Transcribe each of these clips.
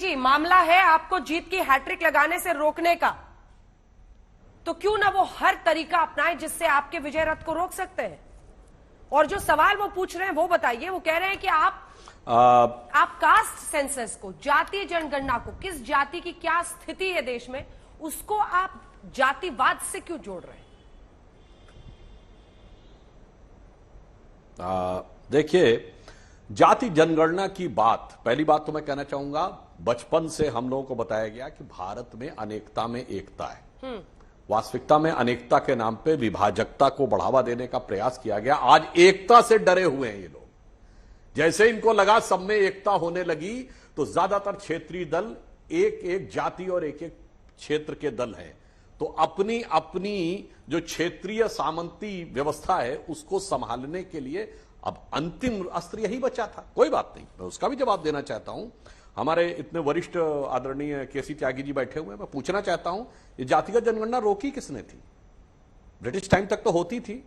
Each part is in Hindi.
जी, मामला है आपको जीत की हैट्रिक लगाने से रोकने का, तो क्यों ना वो हर तरीका अपनाए जिससे आपके विजय रथ को रोक सकते हैं। और जो सवाल वो पूछ रहे हैं वो बताइए। वो कह रहे हैं कि आप कास्ट सेंसस को, जातीय जनगणना को, किस जाति की क्या स्थिति है देश में, उसको आप जातिवाद से क्यों जोड़ रहे हैं? देखिए, जाति जनगणना की बात, पहली बात तो मैं कहना चाहूंगा, बचपन से हम लोगों को बताया गया कि भारत में अनेकता में एकता है। वास्तविकता में अनेकता के नाम पे विभाजकता को बढ़ावा देने का प्रयास किया गया। आज एकता से डरे हुए हैं ये लोग। जैसे इनको लगा सब में एकता होने लगी तो ज्यादातर क्षेत्रीय दल एक एक जाति और एक एक क्षेत्र के दल हैं, तो अपनी अपनी जो क्षेत्रीय सामंती व्यवस्था है उसको संभालने के लिए अब अंतिम अस्त्र यही बचा था। कोई बात नहीं, मैं उसका भी जवाब देना चाहता हूं। हमारे इतने वरिष्ठ आदरणीय केसी त्यागी जी बैठे हुए हैं, मैं पूछना चाहता हूं, ये जातिगत जनगणना रोकी किसने थी? ब्रिटिश टाइम तक तो होती थी।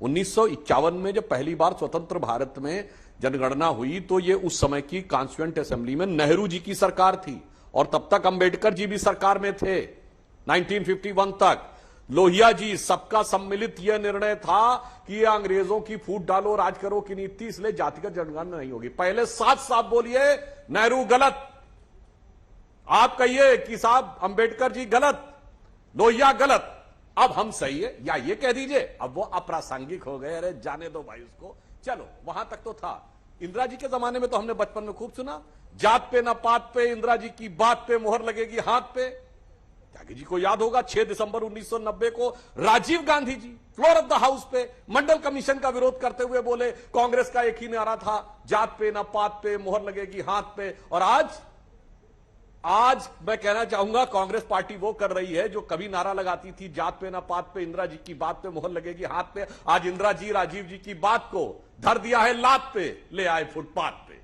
1951 में जब पहली बार स्वतंत्र भारत में जनगणना हुई तो ये उस समय की कॉन्स्टिट्यूएंट असेंबली में नेहरू जी की सरकार थी, और तब तक अंबेडकर जी भी सरकार में थे 1951 तक। लोहिया जी, सबका सम्मिलित यह निर्णय था कि अंग्रेजों की फूट डालो राज करो की नीति, इसलिए जातिगत जनगणना नहीं होगी। पहले साफ बोलिए नेहरू गलत, आप कहिए कि साहब अंबेडकर जी गलत, लोहिया गलत, अब हम सही है, या ये कह दीजिए अब वो अप्रासंगिक हो गए, अरे जाने दो भाई उसको, चलो वहां तक तो था। इंदिरा जी के जमाने में तो हमने बचपन में खूब सुना, जात पे ना पात पे, इंदिरा जी की बात पे मोहर लगेगी हाथ पे। त्यागी जी को याद होगा 6 दिसंबर 1990 को Rajiv Gandhi ji floor of the house पे मंडल कमीशन का विरोध करते हुए बोले, कांग्रेस का एक ही नारा था, जात पे ना पात पे मोहर लगेगी हाथ पे। और आज मैं कहना चाहूंगा कांग्रेस पार्टी वो कर रही है जो कभी नारा लगाती थी जात पे ना पात पे, इंदिरा जी की बात पे मोहर लगेगी हाथ पे, आज इंदिरा जी राजीव जी की बात को धर दिया है लात पे, ले आए फुटपाथ पे।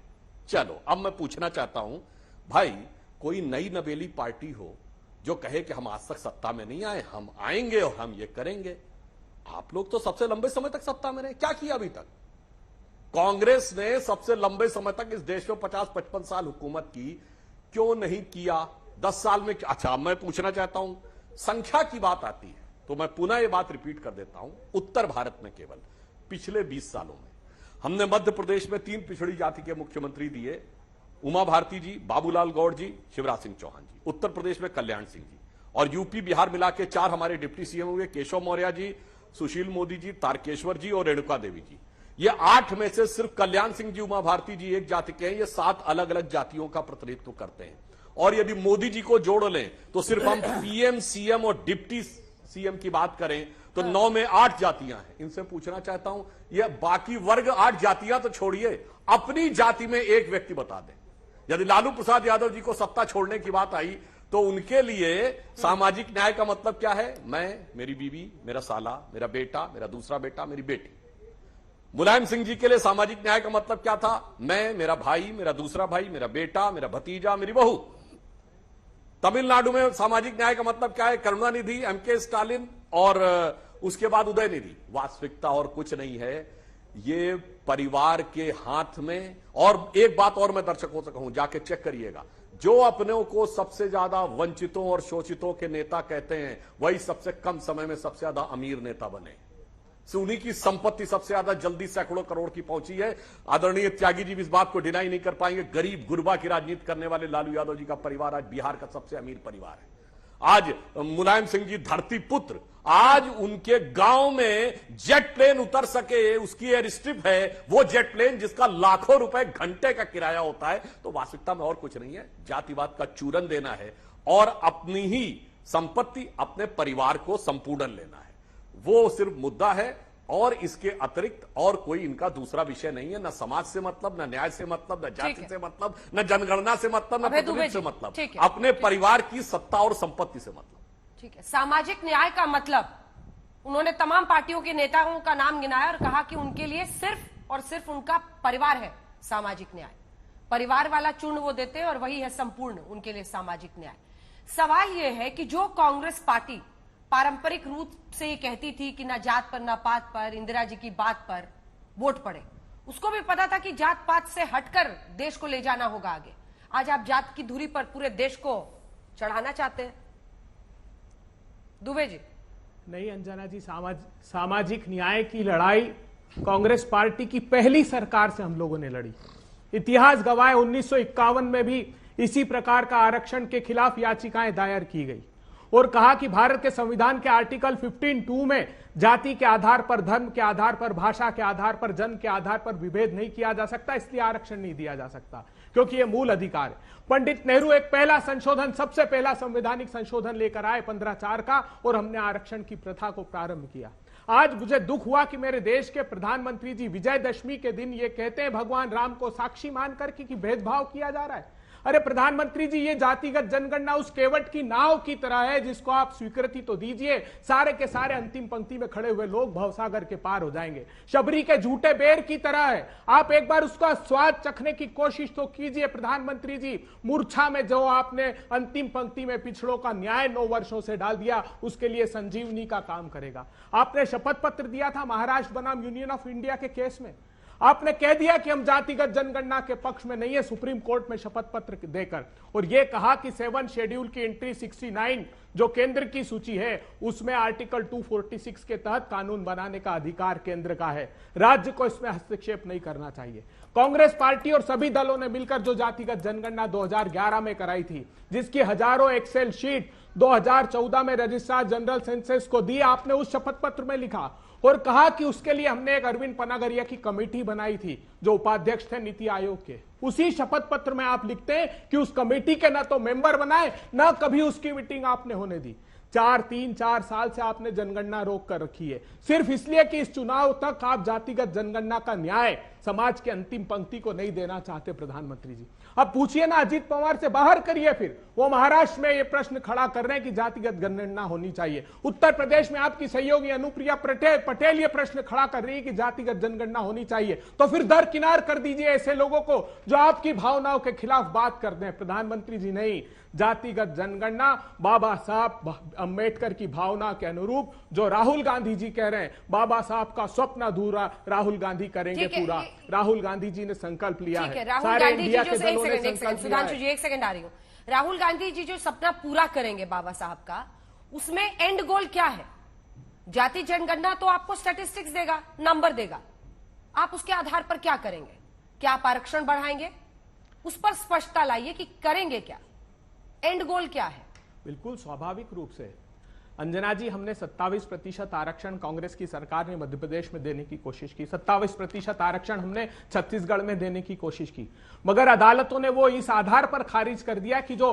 चलो अब मैं पूछना चाहता हूं, भाई कोई नई नवेली पार्टी हो जो कहे कि हम आज तक सत्ता में नहीं आए, हम आएंगे और हम ये करेंगे। आप लोग तो सबसे लंबे समय तक सत्ता में रहे, क्या किया अभी तक? कांग्रेस ने सबसे लंबे समय तक इस देश में 50-55 साल हुकूमत की, क्यों नहीं किया 10 साल में? अच्छा, मैं पूछना चाहता हूं, संख्या की बात आती है तो मैं पुनः ये बात रिपीट कर देता हूं। उत्तर भारत में केवल पिछले 20 सालों में हमने मध्य प्रदेश में 3 पिछड़ी जाति के मुख्यमंत्री दिए, उमा भारती जी, बाबूलाल गौड़ जी, शिवराज सिंह चौहान जी। उत्तर प्रदेश में कल्याण सिंह जी, और यूपी बिहार मिला के 4 हमारे डिप्टी सीएम हुए, केशव मौर्य जी, सुशील मोदी जी, तारकेश्वर जी और रेणुका देवी जी। ये 8 में से सिर्फ कल्याण सिंह जी, उमा भारती जी एक जाति के हैं, ये 7 अलग अलग जातियों का प्रतिनिधित्व करते हैं। और यदि मोदी जी को जोड़ लें तो सिर्फ हम पीएम, सीएम और डिप्टी सीएम की बात करें तो 9 में 8 जातियां हैं। इनसे पूछना चाहता हूं, ये बाकी वर्ग 8 जातियां तो छोड़िए, अपनी जाति में एक व्यक्ति बता दें। यदि लालू प्रसाद यादव जी को सत्ता छोड़ने की बात आई तो उनके लिए सामाजिक न्याय का मतलब क्या है? मैं, मेरी बीवी, मेरा साला, मेरा बेटा, मेरा दूसरा बेटा, मेरी बेटी। मुलायम सिंह जी के लिए सामाजिक न्याय का मतलब क्या था? मैं, मेरा भाई, मेरा दूसरा भाई, मेरा बेटा, मेरा भतीजा, मेरी बहू। तमिलनाडु में सामाजिक न्याय का मतलब क्या है? करुणानिधि, एमके स्टालिन और उसके बाद उदयनिधि। वास्तविकता और कुछ नहीं है, ये परिवार के हाथ में। और एक बात और मैं दर्शकों से कहूं, जाके चेक करिएगा, जो अपने को सबसे ज्यादा वंचितों और शोषितों के नेता कहते हैं वही सबसे कम समय में सबसे ज्यादा अमीर नेता बने। उन्हीं की संपत्ति सबसे ज्यादा जल्दी सैकड़ों करोड़ की पहुंची है। आदरणीय त्यागी जी भी इस बात को डिनाई नहीं कर पाएंगे, गरीब गुरबा की राजनीति करने वाले लालू यादव जी का परिवार आज बिहार का सबसे अमीर परिवार है। आज मुलायम सिंह जी धरती पुत्र, आज उनके गांव में जेट प्लेन उतर सके, उसकी एयर स्ट्रिप है, वो जेट प्लेन जिसका लाखों रुपए घंटे का किराया होता है। तो वास्तविकता में और कुछ नहीं है, जातिवाद का चूरन देना है और अपनी ही संपत्ति, अपने परिवार को संपूर्ण लेना है। वो सिर्फ मुद्दा है, और इसके अतिरिक्त और कोई इनका दूसरा विषय नहीं है। न समाज से मतलब, न न्याय से मतलब, न जाति से मतलब, न जनगणना से मतलब, न प्रतिनिधित्व से मतलब, अपने परिवार की सत्ता और संपत्ति से मतलब। ठीक है, सामाजिक न्याय का मतलब उन्होंने तमाम पार्टियों के नेताओं का नाम गिनाया और कहा कि उनके लिए सिर्फ और सिर्फ उनका परिवार है सामाजिक न्याय। परिवार वाला चूर्ण वो देते हैं और वही है संपूर्ण उनके लिए सामाजिक न्याय। सवाल यह है कि जो कांग्रेस पार्टी पारंपरिक रूप से ये कहती थी कि ना जात पर ना पात पर, इंदिरा जी की बात पर वोट पड़े, उसको भी पता था कि जात पात से हटकर देश को ले जाना होगा आगे। आज आप जात की धुरी पर पूरे देश को चढ़ाना चाहते हैं? दुबे जी। नहीं अंजना जी, सामाजिक न्याय की लड़ाई कांग्रेस पार्टी की पहली सरकार से हम लोगों ने लड़ी। इतिहास गवाह 1951 में भी इसी प्रकार का आरक्षण के खिलाफ याचिकाएं दायर की गई और कहा कि भारत के संविधान के आर्टिकल 15(2) में जाति के आधार पर, धर्म के आधार पर, भाषा के आधार पर, जन्म के आधार पर विभेद नहीं किया जा सकता, इसलिए आरक्षण नहीं दिया जा सकता क्योंकि यह मूल अधिकार है। पंडित नेहरू एक पहला संशोधन, सबसे पहला संवैधानिक संशोधन लेकर आए 15(4) का, और हमने आरक्षण की प्रथा को प्रारंभ किया। आज मुझे दुख हुआ कि मेरे देश के प्रधानमंत्री जी विजयदशमी के दिन ये कहते हैं भगवान राम को साक्षी मानकर कि भेदभाव किया जा रहा है। अरे प्रधानमंत्री जी, ये जातिगत जनगणना उस केवट की नाव की तरह है जिसको आप स्वीकृति तो दीजिए, सारे के सारे अंतिम पंक्ति में खड़े हुए लोग भवसागर के पार हो जाएंगे। शबरी के झूठे बेर की तरह है, आप एक बार उसका स्वाद चखने की कोशिश तो कीजिए प्रधानमंत्री जी। मूर्छा में जो आपने अंतिम पंक्ति में पिछड़ों का न्याय 9 वर्षों से डाल दिया, उसके लिए संजीवनी का काम करेगा। आपने शपथ पत्र दिया था महाराष्ट्र बनाम यूनियन ऑफ इंडिया के केस में, आपने कह दिया कि हम जातिगत जनगणना के पक्ष में नहीं है सुप्रीम कोर्ट में शपथ पत्र देकर, और यह कहा कि 7 शेड्यूल की एंट्री 69 जो केंद्र की सूची है उसमें आर्टिकल 246 के तहत कानून बनाने का अधिकार केंद्र का है, राज्य को इसमें हस्तक्षेप नहीं करना चाहिए। कांग्रेस पार्टी और सभी दलों ने मिलकर जो जातिगत जनगणना 2011 में कराई थी, जिसकी हजारों एक्सेल शीट 2014 में रजिस्ट्रार जनरल सेंसस को दी, आपने उस शपथ पत्र में लिखा और कहा कि उसके लिए हमने एक अरविंद पनागरिया की कमेटी बनाई थी जो उपाध्यक्ष थे नीति आयोग के। उसी शपथ पत्र में आप लिखते हैं कि उस कमेटी के ना तो मेंबर बनाए, ना कभी उसकी मीटिंग आपने होने दी। 4 साल से आपने जनगणना रोक कर रखी है, सिर्फ इसलिए कि इस चुनाव तक आप जातिगत जनगणना का न्याय समाज के अंतिम पंक्ति को नहीं देना चाहते प्रधानमंत्री जी। अब पूछिए ना, अजीत पवार से बाहर करिए, फिर वो महाराष्ट्र में ये प्रश्न खड़ा कर रहे हैं कि जातिगत जनगणना होनी चाहिए। उत्तर प्रदेश में आपकी सहयोगी अनुप्रिया पटेल ये प्रश्न खड़ा कर रही है कि जातिगत जनगणना होनी चाहिए, तो फिर दरकिनार कर दीजिए ऐसे लोगों को जो आपकी भावनाओं के खिलाफ बात करते हैं। प्रधानमंत्री जी, नहीं, जातिगत जनगणना बाबा साहब अंबेडकर की भावना के अनुरूप जो राहुल गांधी जी कह रहे हैं, बाबा साहब का स्वप्न अधूरा राहुल गांधी करेंगे पूरा। राहुल गांधी जी ने संकल्प लिया है, सारे इंडिया के दलों ने संकल्प लिया है। सुधांशु जी, एक सेकंड आ रही हूं। राहुल गांधी जी जो सपना पूरा करेंगे बाबा साहब का, उसमें एंड गोल क्या है? जाति जनगणना तो आपको स्टैटिस्टिक्स देगा, नंबर देगा, आप उसके आधार पर क्या करेंगे? क्या आप आरक्षण बढ़ाएंगे? उस पर स्पष्टता लाइए कि करेंगे क्या, एंड गोल क्या है? बिल्कुल स्वाभाविक रूप से अंजना जी, हमने 27% आरक्षण कांग्रेस की सरकार ने मध्य प्रदेश में देने की कोशिश की, 27% आरक्षण हमने छत्तीसगढ़ में देने की कोशिश की, मगर अदालतों ने वो इस आधार पर खारिज कर दिया कि जो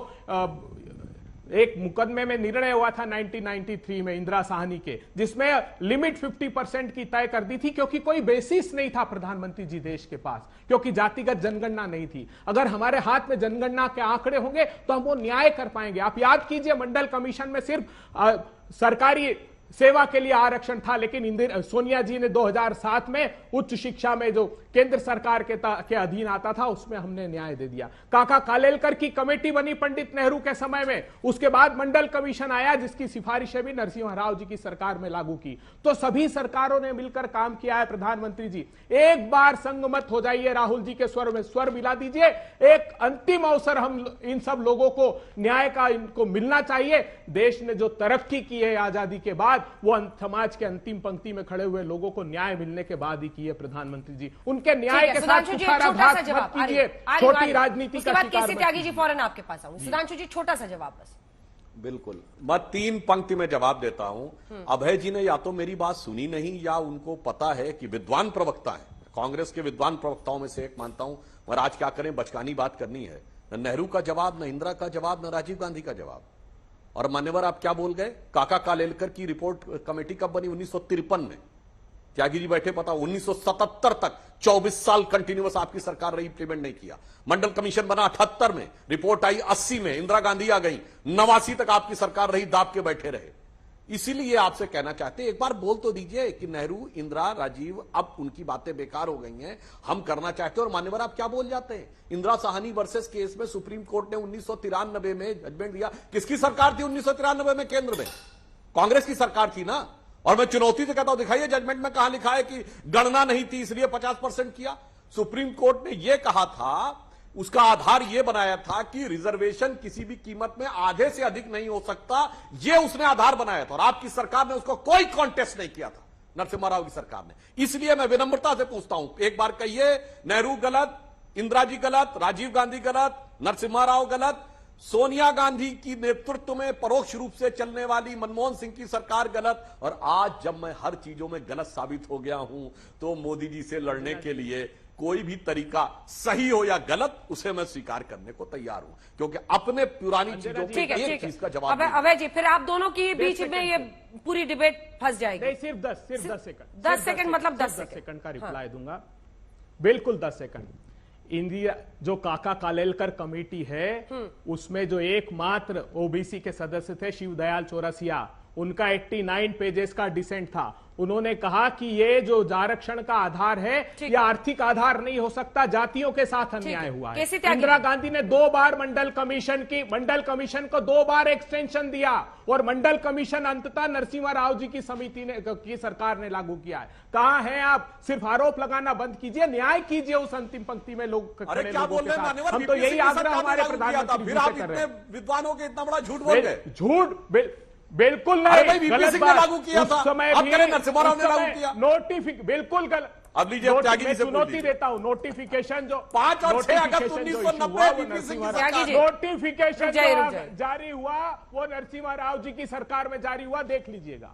एक मुकदमे में निर्णय हुआ था 1993 में इंदिरा साहनी के, जिसमें लिमिट 50% की तय कर दी थी, क्योंकि कोई बेसिस नहीं था प्रधानमंत्री जी देश के पास, क्योंकि जातिगत जनगणना नहीं थी। अगर हमारे हाथ में जनगणना के आंकड़े होंगे तो हम वो न्याय कर पाएंगे। आप याद कीजिए, मंडल कमीशन में सिर्फ सरकारी सेवा के लिए आरक्षण था, लेकिन सोनिया जी ने 2007 में उच्च शिक्षा में जो केंद्र सरकार के अधीन आता था उसमें हमने न्याय दे दिया। काका कालेलकर की कमेटी बनी पंडित नेहरू के समय में, उसके बाद मंडल कमीशन आया जिसकी सिफारिशें भी नरसिम्हा राव जी की सरकार में लागू की। तो सभी सरकारों ने मिलकर काम किया है। प्रधानमंत्री जी, एक बार संगमत हो जाइए, राहुल जी के स्वर में स्वर मिला दीजिए। एक अंतिम अवसर हम इन सब लोगों को न्याय का इनको मिलना चाहिए। देश ने जो तरक्की की है आजादी के बाद, वो समाज के अंतिम पंक्ति में खड़े हुए लोगों को न्याय मिलने के बाद ही की है प्रधानमंत्री जी। उनके न्याय के साथ कुठाराघात मत कीजिए, छोटी राजनीति का शिकार मत त्यागी जी, फौरन आपके पास आऊंगी। सुधांशु जी, छोटा सा जवाब बस। बिल्कुल, मैं 3 पंक्ति में जवाब देता हूं। अभय जी ने या तो मेरी बात सुनी नहीं या उनको पता है कि विद्वान प्रवक्ता है, कांग्रेस के विद्वान प्रवक्ताओं में से एक मानता हूं, मगर आज क्या करें, बचकानी बात करनी है। न नेहरू का जवाब, न इंदिरा का जवाब, न राजीव गांधी का जवाब। और मान्यवर आप क्या बोल गए? काका कालेलकर की रिपोर्ट कमेटी कब बनी? 1953 में। त्यागी जी बैठे, पता 1977 तक 24 साल कंटिन्यूअस आपकी सरकार रही, इंप्लीमेंट नहीं किया। मंडल कमीशन बना 78 में, रिपोर्ट आई 80 में, इंदिरा गांधी आ गई, 89 तक आपकी सरकार रही, दाब के बैठे रहे। इसीलिए आपसे कहना चाहते हैं, एक बार बोल तो दीजिए कि नेहरू, इंदिरा, राजीव, अब उनकी बातें बेकार हो गई हैं, हम करना चाहते हैं। और मान्यवर आप क्या बोल जाते हैं? इंदिरा साहनी वर्सेस केस में सुप्रीम कोर्ट ने 1993 में जजमेंट दिया। किसकी सरकार थी 1993 में? केंद्र में कांग्रेस की सरकार थी ना। और मैं चुनौती से कहता हूं, दिखाइए जजमेंट में कहां लिखा है कि गणना नहीं थी इसलिए 50% किया। सुप्रीम कोर्ट ने यह कहा था उसका आधार यह बनाया था कि रिजर्वेशन किसी भी कीमत में आधे से अधिक नहीं हो सकता, यह उसने आधार बनाया था और आपकी सरकार ने उसको कोई कॉन्टेस्ट नहीं किया था, नरसिम्हा राव की सरकार ने। इसलिए मैं विनम्रता से पूछता हूं, एक बार कहिए नेहरू गलत, इंदिरा जी गलत, राजीव गांधी गलत, नरसिम्हा राव गलत, सोनिया गांधी की नेतृत्व में परोक्ष रूप से चलने वाली मनमोहन सिंह की सरकार गलत, और आज जब मैं हर चीजों में गलत साबित हो गया हूं तो मोदी जी से लड़ने के लिए कोई भी तरीका सही हो या गलत उसे मैं स्वीकार करने को तैयार हूं, क्योंकि अपने पुरानी चीजों की एक चीज का जवाब अभय जी, फिर आप दोनों की बीच में ये पूरी डिबेट फंस जाएगी। नहीं, सिर्फ 10 सेकंड, 10 सेकंड मतलब 10 सेकंड का रिप्लाई दूंगा, बिल्कुल 10 सेकंड। इंडिया जो काका कालेलकर कमेटी है उसमें जो एकमात्र ओबीसी के सदस्य थे शिवदयाल चौरसिया, उनका 89 पेजेस का डिसेंट था। उन्होंने कहा कि ये जो आरक्षण का आधार है ये आर्थिक आधार नहीं हो सकता, जातियों के साथ अन्याय हुआ है। इंदिरा गांधी ने 2 बार मंडल कमीशन को 2 बार एक्सटेंशन दिया और मंडल कमीशन अंततः नरसिम्हा राव जी की समिति ने की सरकार ने लागू किया है। कहां हैं आप? सिर्फ आरोप लगाना बंद कीजिए, न्याय कीजिए उस अंतिम पंक्ति में लोग खड़े लोगों के साथ। हम तो यही आग्रह हमारे प्रधानमंत्री जी से कर रहे हैं। विद्वानों के इतना बड़ा झूठ बोल गए। झूठ बिल्कुल नहीं, गलत बात। लागू किया था, उस समय अब करें नरसिम्हा राव ने लागू किया। बिल्कुल गलत। अब लीजिए त्यागी जी से चुनौती देता हूं, नोटिफिकेशन जो 5 और 6 अगस्त 1990 नोटिफिकेशन जारी हुआ वो नरसिम्हा राव जी की सरकार में जारी हुआ, देख लीजिएगा।